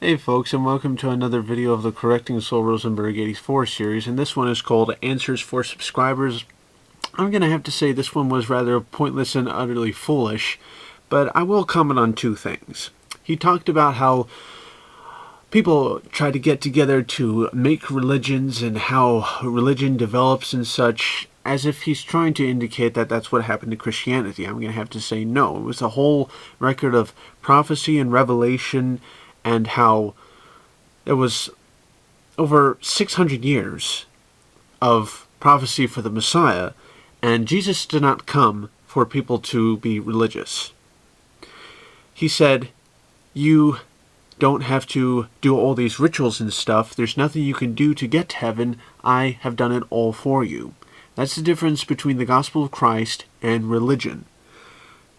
Hey folks, and welcome to another video of the Correcting SolRosenberg84 series, and this one is called Answers for Subscribers. I'm going to have to say this one was rather pointless and utterly foolish, but I will comment on two things. He talked about how people try to get together to make religions and how religion develops and such, as if he's trying to indicate that that's what happened to Christianity. I'm going to have to say no. It was a whole record of prophecy and revelation, and how it was over 600 years of prophecy for the Messiah, and Jesus did not come for people to be religious. He said, you don't have to do all these rituals and stuff. There's nothing you can do to get to heaven. I have done it all for you. That's the difference between the gospel of Christ and religion.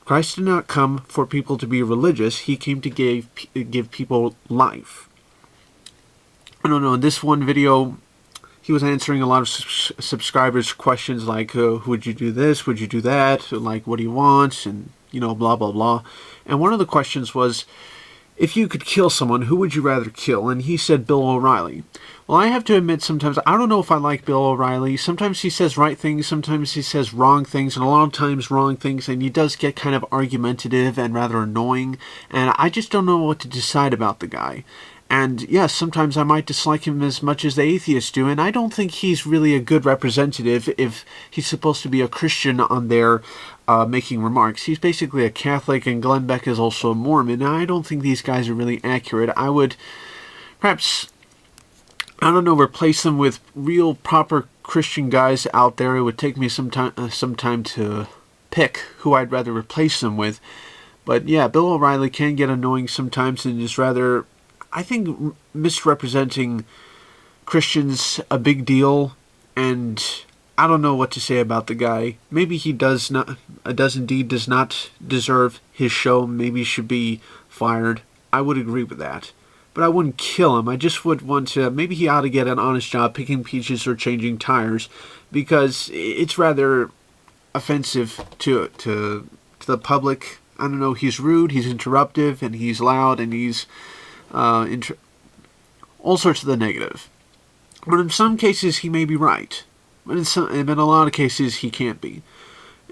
Christ did not come for people to be religious. He came to give people life. I don't know, in this one video, he was answering a lot of subscribers' questions like, would you do this, would you do that, like, what do you want, and, blah, blah, blah. And one of the questions was, if you could kill someone, who would you rather kill? And he said Bill O'Reilly. Well, I have to admit sometimes, I don't know if I like Bill O'Reilly. Sometimes he says right things, sometimes he says wrong things, and a lot of times wrong things, and he does get kind of argumentative and rather annoying, and I just don't know what to decide about the guy. And yes, sometimes I might dislike him as much as the atheists do, and I don't think he's really a good representative if he's supposed to be a Christian on there making remarks. He's basically a Catholic, and Glenn Beck is also a Mormon, and I don't think these guys are really accurate. I would perhaps, I don't know, replace them with real proper Christian guys out there. It would take me some time to pick who I'd rather replace them with. But yeah, Bill O'Reilly can get annoying sometimes and is rather, I think, misrepresenting Christians a big deal, and I don't know what to say about the guy. Maybe he does not deserve his show. Maybe he should be fired. I would agree with that. But I wouldn't kill him. I just would want to, maybe he ought to get an honest job picking peaches or changing tires, because it's rather offensive to the public. I don't know, he's rude, he's interruptive, and he's loud, and he's all sorts of the negative. But in some cases he may be right. But in a lot of cases he can't be.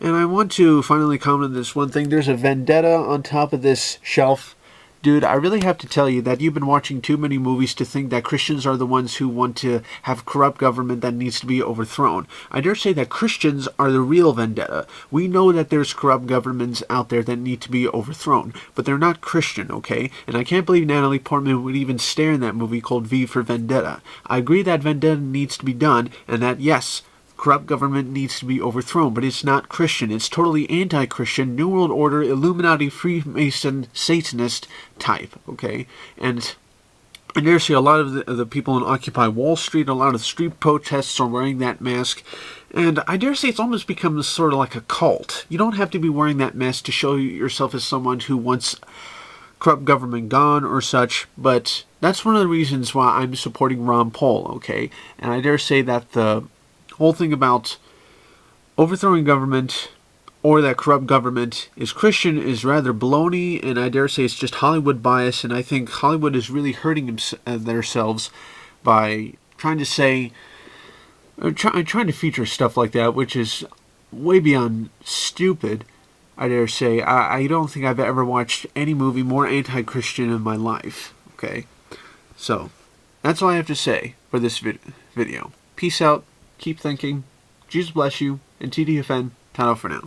And I want to finally comment on this one thing. There's a vendetta on top of this shelf. Dude, I really have to tell you that you've been watching too many movies to think that Christians are the ones who want to have corrupt government that needs to be overthrown. I dare say that Christians are the real vendetta. We know that there's corrupt governments out there that need to be overthrown, but they're not Christian, okay? And I can't believe Natalie Portman would even stare in that movie called V for Vendetta. I agree that vendetta needs to be done, and that, yes, corrupt government needs to be overthrown, but it's not Christian. It's totally anti-Christian, New World Order, Illuminati, Freemason, Satanist type, okay? And I dare say a lot of the people in Occupy Wall Street, a lot of the street protests are wearing that mask, and I dare say it's almost become sort of like a cult. You don't have to be wearing that mask to show yourself as someone who wants corrupt government gone or such, but that's one of the reasons why I'm supporting Ron Paul, okay? And I dare say that the whole thing about overthrowing government or that corrupt government is Christian is rather baloney, and I dare say it's just Hollywood bias, and I think Hollywood is really hurting themselves by trying to say, trying to feature stuff like that, which is way beyond stupid. I dare say I don't think I've ever watched any movie more anti-Christian in my life. Okay, so that's all I have to say for this video. Peace out. Keep thinking. Jesus bless you. And TDFN, ta for now.